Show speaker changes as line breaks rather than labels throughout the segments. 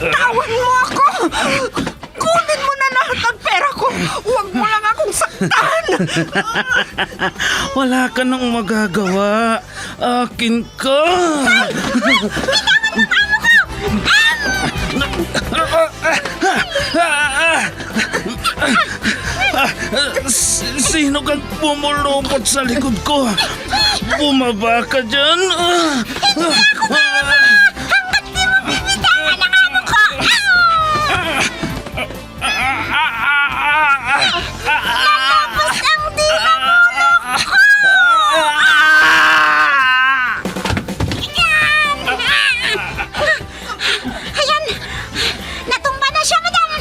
Bitawan mo ako! Kunin mo na lahat ng pera ko! Huwag mo lang akong saktan!
Wala ka nang magagawa. Akin ka. Sino kang pumulupot sa likod ko? Bumaba ka dyan.
Ayan! Natumba na siya, madam!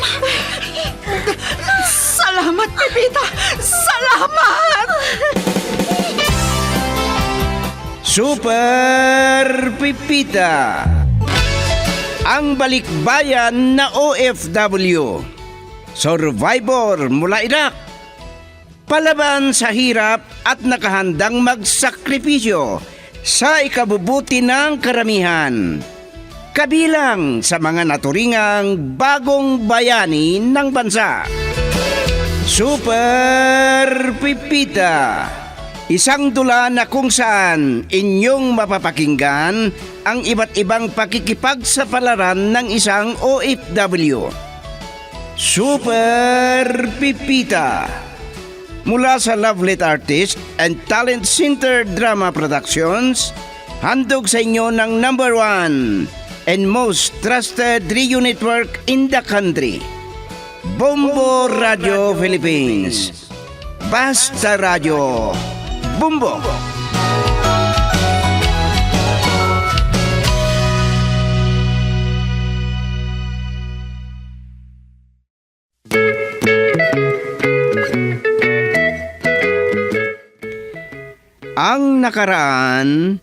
Salamat, Pepita! Salamat!
Super Pipita, ang balikbayan na OFW, survivor mula Iraq, palaban sa hirap at nakahandang magsakripisyo sa ikabubuti ng karamihan, kabilang sa mga naturingang bagong bayani ng bansa. Super Pipita, isang dula na kung saan inyong mapapakinggan ang iba't ibang pakikipagsapalaran ng isang OFW. Super Pipita, mula sa Lovelet Artist and Talent Center Drama Productions, handog sa inyo ng #1 and most trusted radio network in the country, Bombo Radio Philippines. Basta Radio Bombo. Ang nakaraan,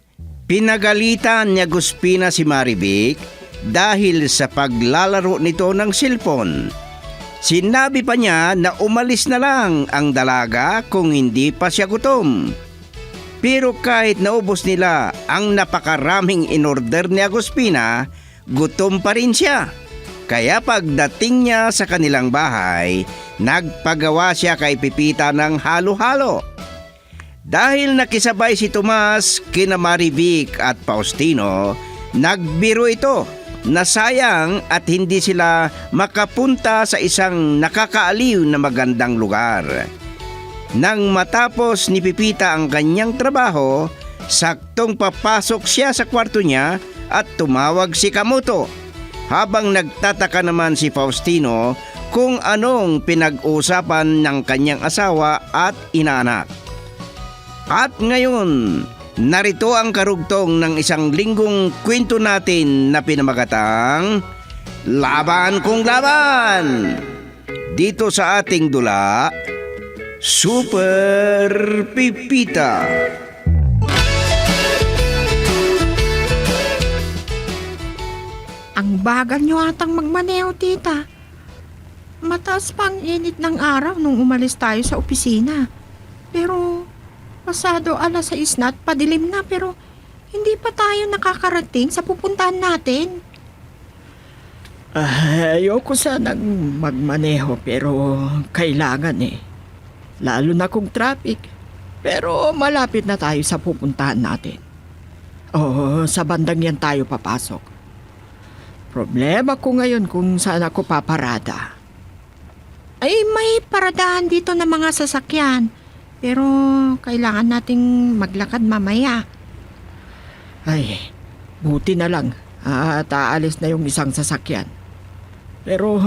pinagalitan ni Aguspina si Marivic dahil sa paglalaro nito ng cellphone. Sinabi pa niya na umalis na lang ang dalaga kung hindi pa siya gutom. Pero kahit naubos nila ang napakaraming inorder ni Aguspina, gutom pa rin siya. Kaya pagdating niya sa kanilang bahay, nagpagawa siya kay Pipita ng halo-halo. Dahil nakisabay si Tomas kina Marivic at Faustino, nagbiro ito na sayang at hindi sila makapunta sa isang nakakaaliw na magandang lugar. Nang matapos ni Pipita ang kanyang trabaho, saktong papasok siya sa kwarto niya at tumawag si Kamuto, habang nagtataka naman si Faustino kung anong pinag-usapan ng kanyang asawa at inaanak. At ngayon, narito ang karugtong ng isang linggong kwento natin na pinamagatang Laban Kung Laban! Dito sa ating dula, Super Pipita.
Ang bagal niyo atang magmaneho, tita. Mataas pa ang init ng araw nung umalis tayo sa opisina. Pero pasado 6:00 na at padilim na, pero hindi pa tayo nakakarating sa pupuntahan natin.
Ayoko sanang magmaneho pero kailangan eh. Lalo na kung traffic. Pero malapit na tayo sa pupuntahan natin. Oo, sa bandang yan tayo papasok. Problema ko ngayon kung saan ako paparada.
Ay, may paradahan dito ng mga sasakyan. Pero kailangan nating maglakad mamaya.
Ay, buti na lang at aalis na yung isang sasakyan. Pero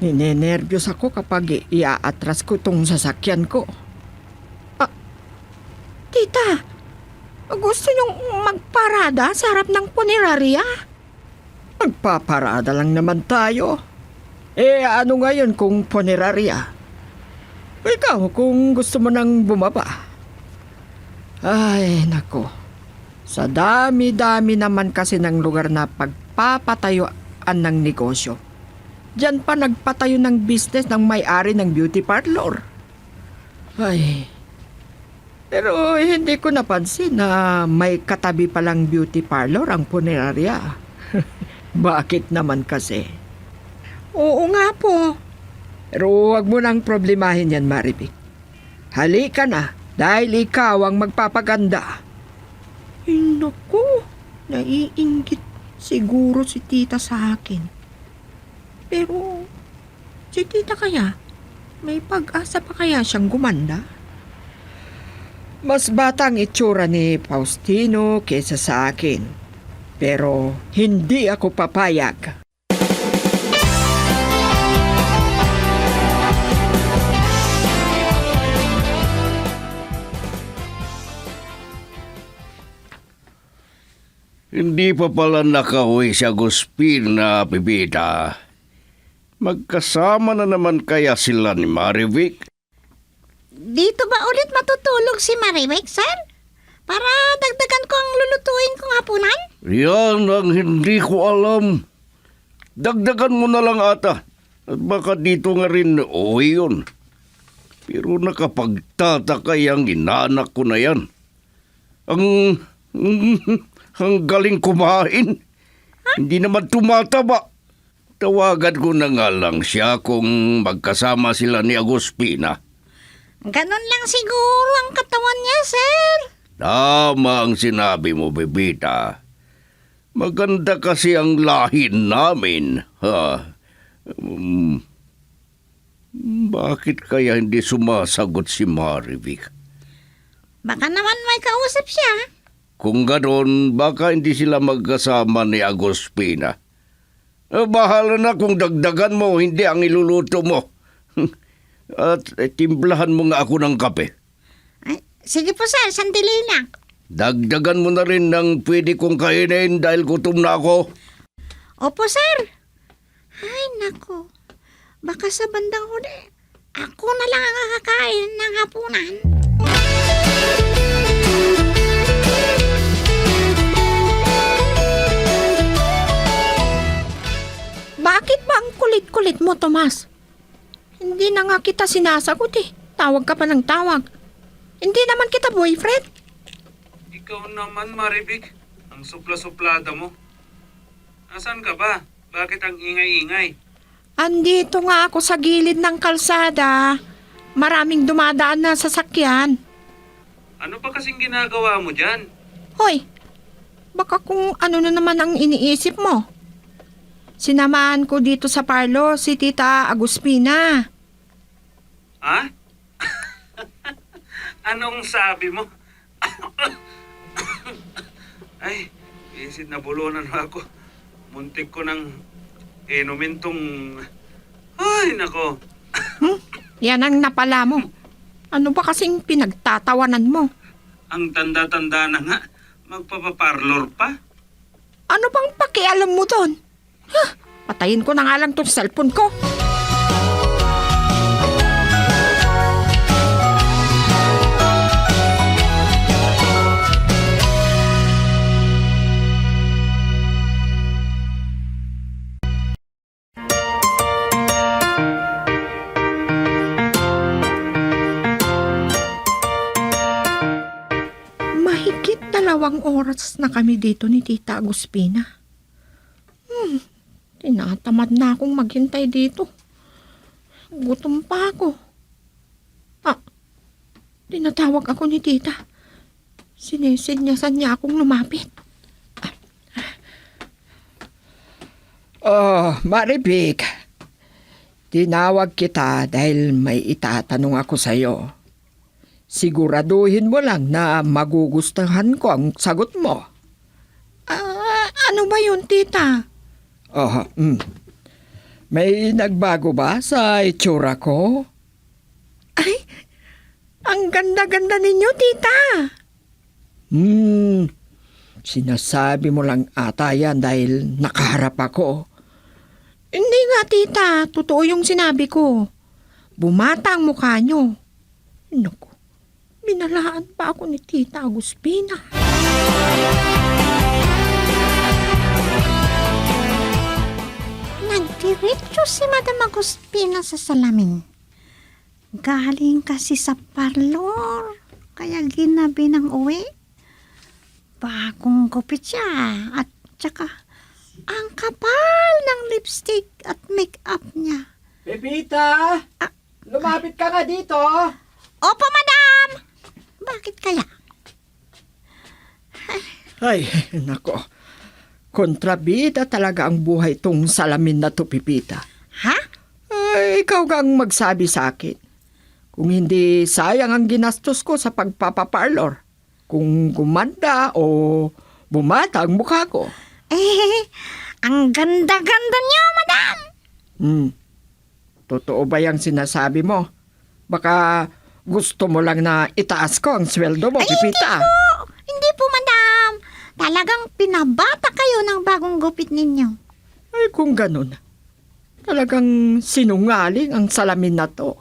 ninenervyos ako kapag iaatras ko itong sasakyan ko.
Tita, gusto niyong magparada sa harap ng punerarya?
Magpaparada lang naman tayo. Ano ngayon kung punerarya? Ikaw, kung gusto mo nang bumaba. Ay, nako. Sa dami-dami naman kasi ng lugar na pagpapatayuan ng negosyo. Diyan pa nagpatayo ng business ng may-ari ng beauty parlor. Ay, pero hindi ko napansin na may katabi palang beauty parlor ang punerarya. Bakit naman kasi?
Oo nga po.
Pero huwag mo nang problemahin yan, Maribik. Halika na, dahil ikaw ang magpapaganda.
Ay, naku. Naiinggit siguro si tita sa akin. Pero, si tita kaya, may pag-asa pa kaya siyang gumanda?
Mas batang itsura ni Faustino kesa sa akin. Pero hindi ako papayag.
Hindi pa pala nakauwi si Agustina, Bibita. Magkasama na naman kaya sila ni Marivic?
Dito ba ulit matutulog si Marivic, sir? Para dagdagan ko ang lulutuin kong hapunan?
Yan ang hindi ko alam. Dagdagan mo na lang ata. At baka dito nga rin uwi yun. Pero nakapagtataka yung inanak ko na yan. Ang galing kumain. Hindi naman tumataba. Tawagan ko na nga lang siya kung magkasama sila ni Agustina.
Ganon lang siguro ang katawan niya, sir.
Tama ang sinabi mo, Bebita. Maganda kasi ang lahin namin. Ha? Bakit kaya hindi sumasagot si Marivic?
Baka naman may kausap siya.
Kung ganon, baka hindi sila magkasama ni Agustina. Bahala na kung dagdagan mo, hindi ang iluluto mo. At timplahan mo nga ako ng kape.
Ay, sige po, sir. Sandali lang.
Dagdagan mo na rin ng pwede kong kainin dahil gutom na ako.
Opo, sir. Ay, nako. Baka sa bandang huli, ako na lang ang kakain ng hapunan.
Bakit ba ang kulit-kulit mo, Tomas? Hindi na nga kita sinasagot eh. Tawag ka pa ng tawag. Hindi naman kita boyfriend.
Ikaw naman, Marivic. Ang supla-suplada mo. Asan ka ba? Bakit ang ingay-ingay?
Andito nga ako sa gilid ng kalsada. Maraming dumadaan na sasakyan.
Ano pa kasing ginagawa mo dyan?
Hoy, baka kung ano na naman ang iniisip mo. Sinamahan ko dito sa parlo si Tita Agustina.
Ha? Anong sabi mo? Ay, isid na bulunan ako. Muntik ko ng inumin tong... Ay, nako.
Yan ang napala mo. Ano ba kasing pinagtatawanan mo?
Ang tanda-tanda na nga. Magpapaparlor pa.
Ano bang pakialam mo doon? Huh, patayin ko na nga lang tong cellphone ko. Mahigit 2 oras na kami dito ni Tita Agustina. Tinatamad na akong maghintay dito. Gutom pa ako. Tinatawag ako ni Tita. Sinisinyasan niya akong lumapit.
Oh, Maribik. Tinawag kita dahil may itatanong ako sa'yo. Siguraduhin mo lang na magugustuhan ko ang sagot mo.
Ano ba yun, Tita?
May nagbago ba sa itsura ko?
Ay, ang ganda-ganda ninyo, Tita.
Sinasabi mo lang ata yan dahil nakaharap ako.
Hindi nga, Tita. Totoo yung sinabi ko. Bumata ang mukha nyo. Naku, minalaan pa ako ni Tita Agustina.
Nagdiretso si Madam Agustina sa salamin. Galing kasi sa parlor, kaya ginabi ng uwi. Bagong gupit siya at tsaka Ang kapal ng lipstick at make-up niya.
Pepita! Lumapit ka nga dito!
Opo, madam! Bakit kaya?
Ay, nako. Kontrabida talaga ang buhay tong salamin na to, Pipita.
Ha?
Ay, ikaw kang magsabi sa akin. Kung hindi sayang ang ginastos ko sa pagpapaparlor. Kung gumanda o bumata ang mukha ko.
Ang ganda-ganda niyo, madam!
Totoo ba yung sinasabi mo? Baka gusto mo lang na itaas ko ang sweldo mo, Pipita.
Hindi po, madam. Talagang pinabata kayo ng bagong gupit ninyo.
Ay, kung ganun. Talagang sinungaling ang salamin na to.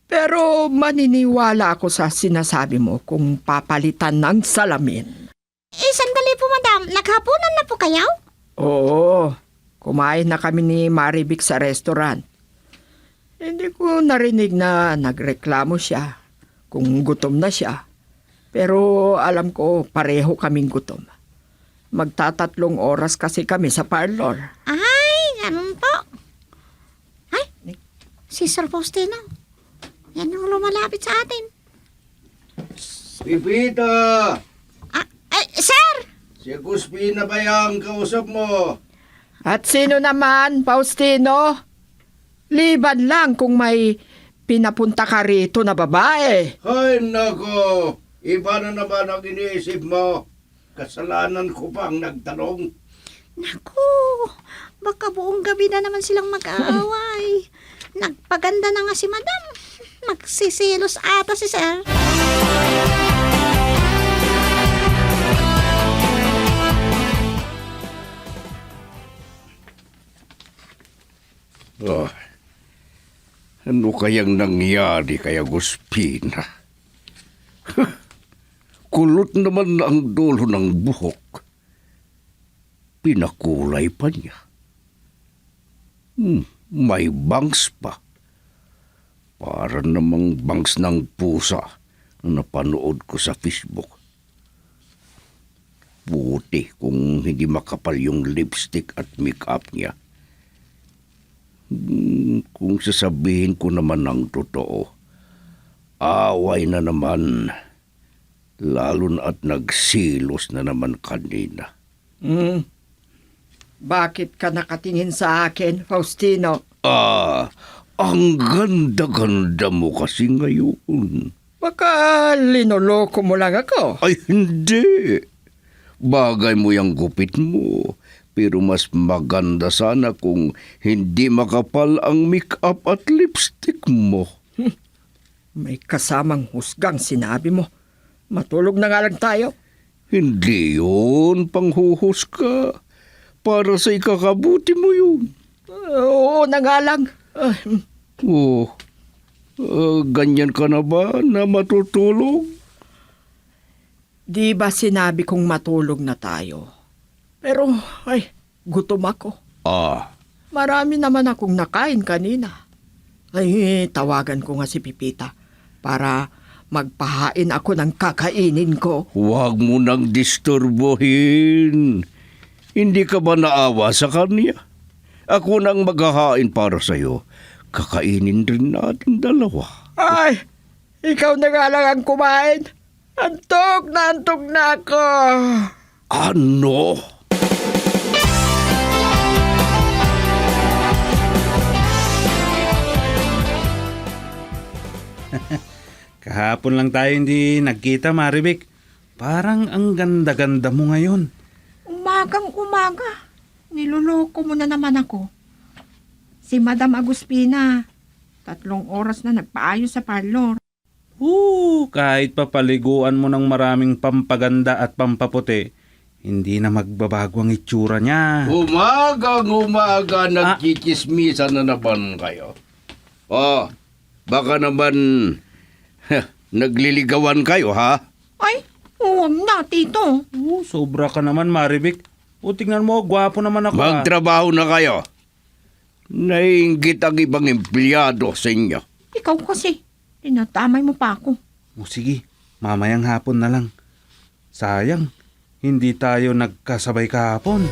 Pero maniniwala ako sa sinasabi mo kung papalitan ng salamin.
Sandali po, madam. Naghapunan na po kayo?
Oo, kumain na kami ni Maribik sa restaurant. Hindi ko narinig na nagreklamo siya kung gutom na siya. Pero alam ko pareho kaming gutom. Magtatatlong oras kasi kami sa parlor.
Ay, ganun po. Ay, si Sir Faustino. Yan ang lumalapit sa atin.
Pipita!
Sir!
Si Guspina ba yung kausap mo?
At sino naman, Faustino? Liban lang kung may pinapunta ka rito na babae.
Ay, nako! Iba na naman ang iniisip mo. Kasalanan ko pa ang nagtanong.
Naku, baka buong gabi na naman silang mag-aaway. Nagpaganda na nga si madam. Magsisilos ata si Sir.
Oh, ano kayang nangyari kay Agustina? Kulot naman na ang dulo ng buhok. Pinakulay pa niya. May bangs pa. Para namang bangs ng pusa na napanood ko sa Facebook. Buti kung hindi makapal yung lipstick at makeup niya. Kung sasabihin ko naman ng totoo, away na naman. Lalo na at nagsilos na naman kanina.
Bakit ka nakatingin sa akin, Faustino?
Ang ganda-ganda mo kasi ngayon.
Baka linoloko mo lang ako.
Ay, hindi. Bagay mo yung gupit mo. Pero mas maganda sana kung hindi makapal ang make-up at lipstick mo.
May kasamang husgang sinabi mo. Matulog na nga lang tayo.
Hindi yun, panghuhus ka. Para sa ikakabuti mo yun.
Oo na nga lang.
Ganyan ka na ba na matutulog?
Di ba sinabi kong matulog na tayo? Pero, gutom ako. Marami naman akong nakain kanina. Ay, tawagan ko nga si Pipita para magpahain ako ng kakainin ko.
Huwag mo nang disturbohin. Hindi ka ba naawa sa kanya? Ako nang maghahain para sa'yo. Kakainin rin natin dalawa.
Ay, ikaw na nga lang ang kumain. Antok na ako.
Ano?
Kahapon lang tayo hindi nagkita, Maribik. Parang ang ganda-ganda mo ngayon.
Umagang-umaga. Niloloko mo na naman ako. Si Madam Agustina, 3 oras na nagpaayos sa parlor.
Kahit papaliguan mo ng maraming pampaganda at pampaputi, hindi na magbabago ang itsura niya.
Umagang-umaga nagkikismisan na naman kayo. Baka naman nagliligawan kayo, ha?
Ay, huwag na, tito.
Sobra ka naman, Maribik. Tingnan mo, gwapo naman ako.
Magtrabaho na kayo. Naiinggit ang ibang empleyado sa inyo.
Ikaw kasi, tinatamay mo pa ako.
Sige, mamayang hapon na lang. Sayang, hindi tayo nagkasabay kahapon.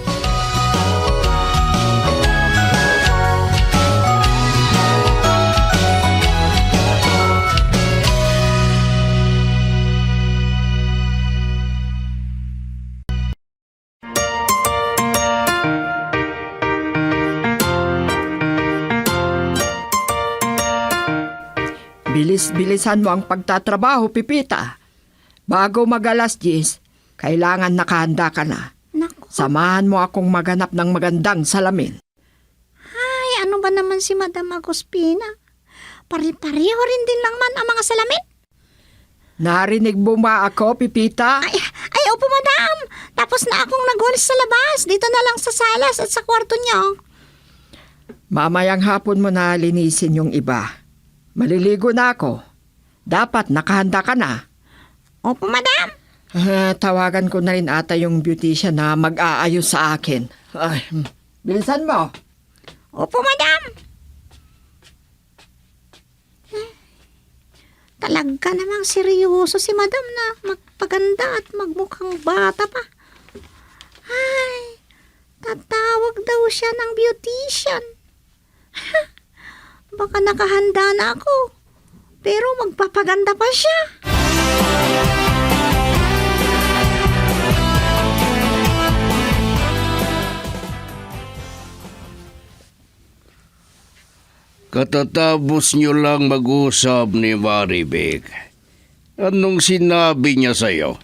bilis-bilisan mo ang pagtatrabaho, Pipita. Bago mag-alas 10, kailangan nakahanda ka na.
Naku,
Samahan mo akong maghanap ng magandang salamin.
ay ano ba naman si Madam Agospina? Pari-pareho rin din lang man ang mga salamin.
Narinig mo ba ako, Pipita?
Ay, opo madam. Tapos na akong nagwalis sa labas. Dito na lang sa salas at sa kwarto niyo.
Mamayang hapon mo na linisin yung iba. Maliligo na ako. Dapat nakahanda ka na.
Opo madam.
Tawagan ko na rin ata yung beautician na mag-aayos sa akin. Ay, bilisan mo.
Opo madam. Talaga namang seryoso si madam na magpaganda at magmukhang bata pa. Ay, tatawag daw siya ng beautician. Baka nakahanda na ako. Pero magpapaganda pa siya.
Katatapos nyo lang mag-usap ni Maribek. Anong sinabi niya sa'yo?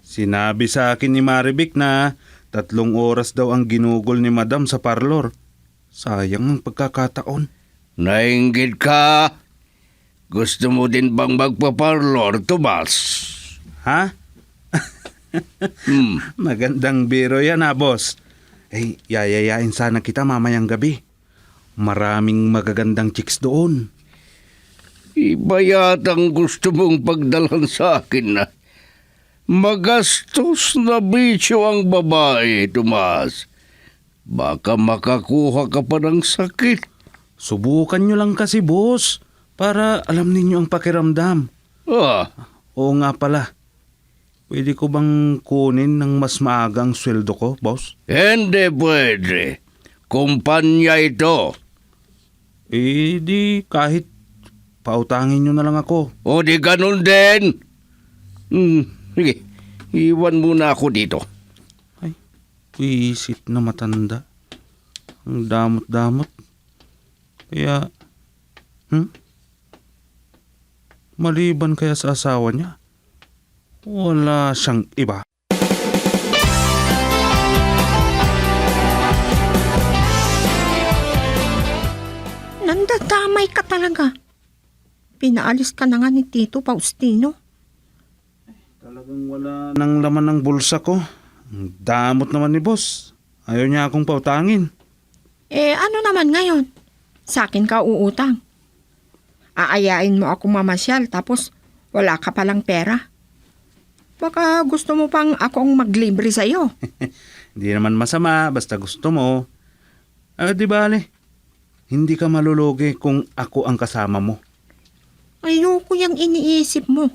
Sinabi sa akin ni Maribek na 3 oras daw ang ginugol ni Madam sa parlor. Sayang ang pagkakataon.
Nainggit ka? Gusto mo din bang magpaparlor, Tomas?
Ha? Magandang biro yan boss. Yayayain sana kita mamayang gabi. Maraming magagandang chicks doon.
Iba yatang gusto mong pagdalhan sa akin na magastos na bisyo ang babae, Tomas. Baka makakuha ka pa ng sakit.
Subukan nyo lang kasi, boss, para alam ninyo ang pakiramdam. Oo nga pala. Pwede ko bang kunin ng mas maagang sweldo ko, boss?
Hindi pwede. Kumpanya ito.
Di kahit pautangin nyo na lang ako.
O di ganun din. Sige, iwan muna ako dito.
Wisit na matanda. Ang damot-damot. Kaya, maliban kaya sa asawa niya, wala siyang iba.
Nandadamay ka talaga. Pinaalis ka na nga ni Tito Faustino.
Talagang wala nang laman ng bulsa ko. Ang damot naman ni boss. Ayaw niya akong pautangin.
Ano naman ngayon? Sa akin ka uutang. Aayain mo ako mamasyal tapos wala ka palang pera. Baka gusto mo pang akong maglibre sa'yo.
Hindi naman masama, basta gusto mo. Di bale, hindi ka malulugi kung ako ang kasama mo.
Ayoko yung iniisip mo.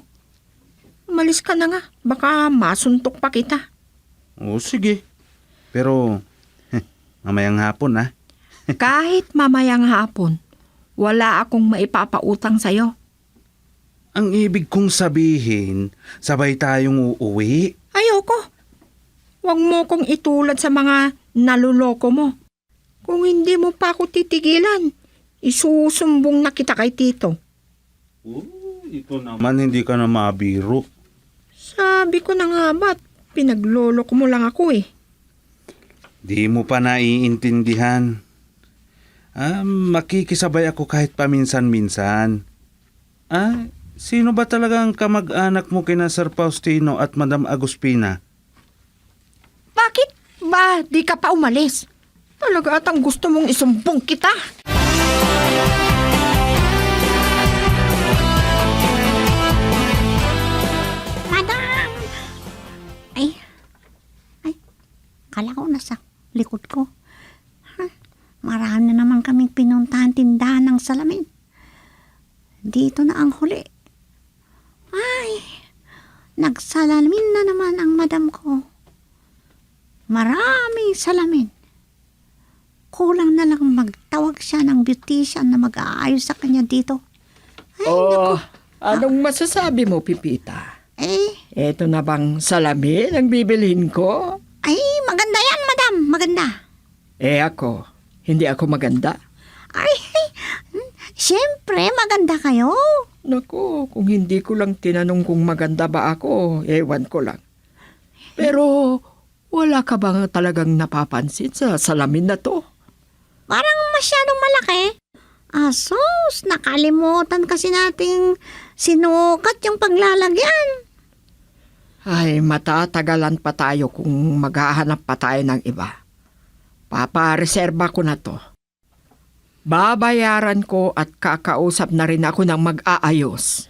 Umalis ka na nga. Baka masuntok pa kita.
Oo, sige. Pero, mamayang hapon
Kahit mamayang hapon, wala akong maipapautang sa'yo.
Ang ibig kong sabihin, sabay tayong uuwi.
Ayoko. Huwag mo kong itulad sa mga naluloko mo. Kung hindi mo pa ako titigilan, isusumbong na kita kay Tito.
Ito naman hindi ka na mabiro.
Sabi ko na nga ba't pinagloloko mo lang ako eh.
Di mo pa naiintindihan. Makikisabay ako kahit paminsan-minsan. Sino ba talaga ang kamag-anak mo kina Sir Faustino at Madam Agospina?
Bakit ba di ka pa umalis? Talaga atang gusto mong isumbong kita.
Madam! Ay, kala ko nasa likod ko. Marami na naman kaming pinuntahan tindahan ng salamin. Dito na ang huli. Ay, nagsalamin na naman ang madam ko. Maraming salamin. Kulang na lang magtawag siya ng beautician na mag-aayos sa kanya dito. Ay, naku.
Anong masasabi mo, Pipita?
Eto
Eto na bang salamin ang bibilhin ko?
ay, maganda yan, madam. Maganda.
Ako, hindi ako maganda.
Ay, Siyempre, maganda kayo.
Naku, kung hindi ko lang tinanong kung maganda ba ako, ewan ko lang. Pero wala ka bang talagang napapansin sa salamin na to?
Parang masyadong malaki. Asos, nakalimutan kasi nating sinukat yung paglalagyan.
Ay, matatagalan pa tayo kung maghahanap pa tayo ng iba. Papareserba ko na to. Babayaran ko at kakausap na rin ako ng mag-aayos.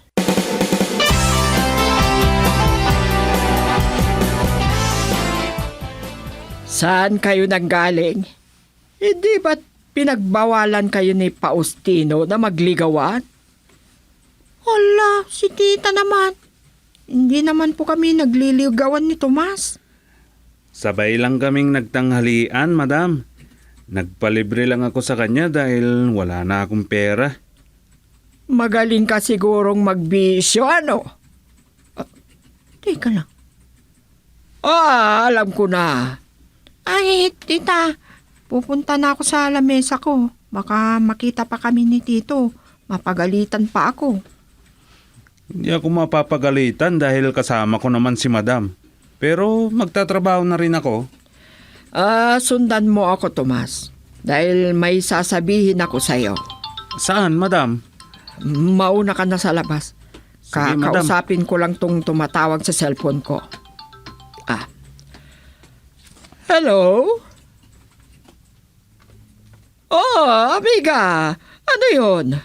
Saan kayo nanggaling? Hindi ba't pinagbawalan kayo ni Faustino na magligawan?
Hala, si tita naman. Hindi naman po kami nagliligawan ni Tomas.
Sabay lang kaming nagtanghalian, madam. Nagpalibre lang ako sa kanya dahil wala na akong pera.
Magaling ka sigurong magbisyo, ano?
Teka lang.
Alam ko na.
Ay, tita. Pupunta na ako sa lamesa ko. Baka makita pa kami ni Tito. Mapagalitan pa ako.
Hindi ako mapapagalitan dahil kasama ko naman si madam. Pero magtatrabaho na rin ako.
Sundan mo ako, Tomas. Dahil may sasabihin ako sa'yo.
Saan, madam?
Mauna ka na sa labas.
Sige, madam.
Kakausapin ko lang tong tumatawag sa cellphone ko. Hello? Amiga. Ano yun?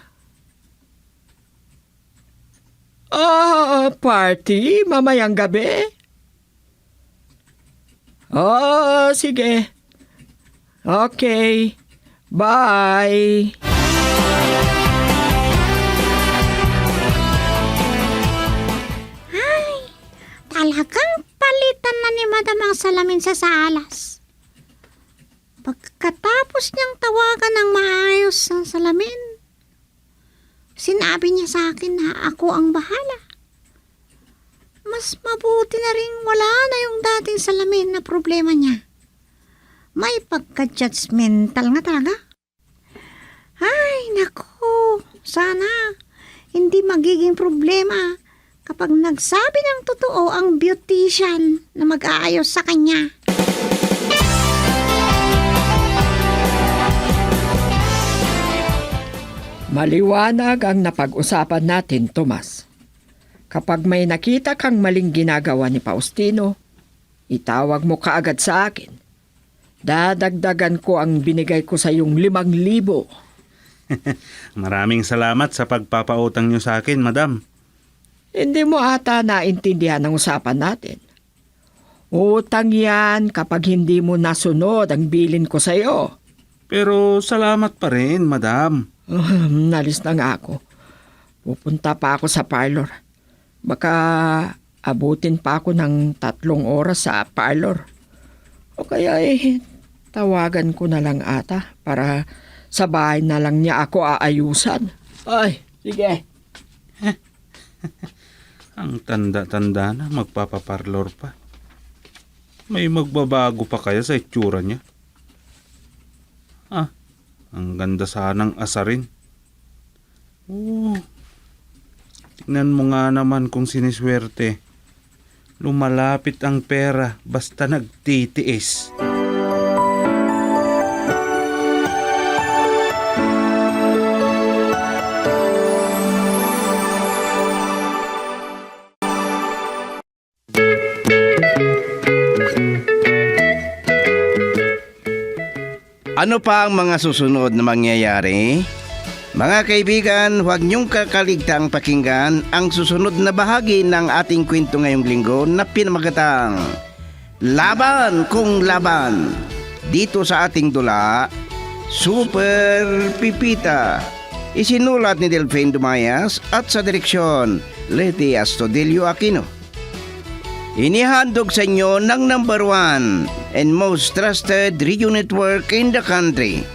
Party? Mamayang gabi? Sige. Okay. Bye.
Talagang palitan na ni Madam ang salamin sa salas. Pagkatapos niyang tawagan ng maayos ang salamin, sinabi niya sa akin na ako ang bahala. Mas mabuti na rin wala na yung dating salamin na problema niya. May pagka-judgmental nga talaga. Ay, naku, sana hindi magiging problema kapag nagsabi ng totoo ang beautician na mag-aayos sa kanya.
Maliwanag ang napag-usapan natin, Tomas. Kapag may nakita kang maling ginagawa ni Faustino, itawag mo kaagad sa akin. Dadagdagan ko ang binigay ko sa iyong 5,000.
Maraming salamat sa pagpapautang niyo sa akin, madam.
Hindi mo ata naintindihan ang usapan natin. Utang yan kapag hindi mo nasunod ang bilin ko sa iyo.
Pero salamat pa rin, madam.
Nalis na nga ako. Pupunta pa ako sa parlor. Baka abutin pa ako ng 3 oras sa parlor. O kaya tawagan ko na lang ata para sa bahay na lang niya ako aayusan. Ay, sige.
Ang tanda-tanda na magpapaparlor pa. May magbabago pa kaya sa itsura niya? Ang ganda sanang asarin. Tingnan mo nga naman kung siniswerte. Lumalapit ang pera basta nagtitiis.
Ano pa ang mga susunod na mangyayari? Mga kaibigan, huwag niyong kakaligtang pakinggan ang susunod na bahagi ng ating kwento ngayong linggo na pinamagatang Laban Kung Laban. Dito sa ating dula, Super Pipita. Isinulat ni Delphine Dumayas at sa direksyon, Leti Astudillo Aquino. Inihandog sa inyo ng #1 and most trusted radio network in the country,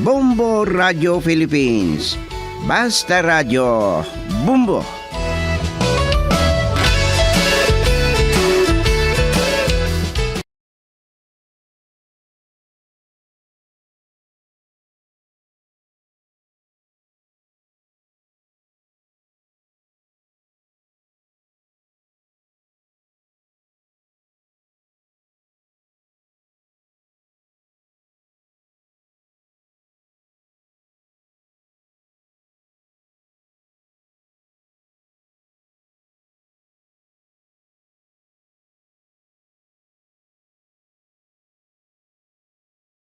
Bombo Radio Philippines. Basta Radio, Bumbo!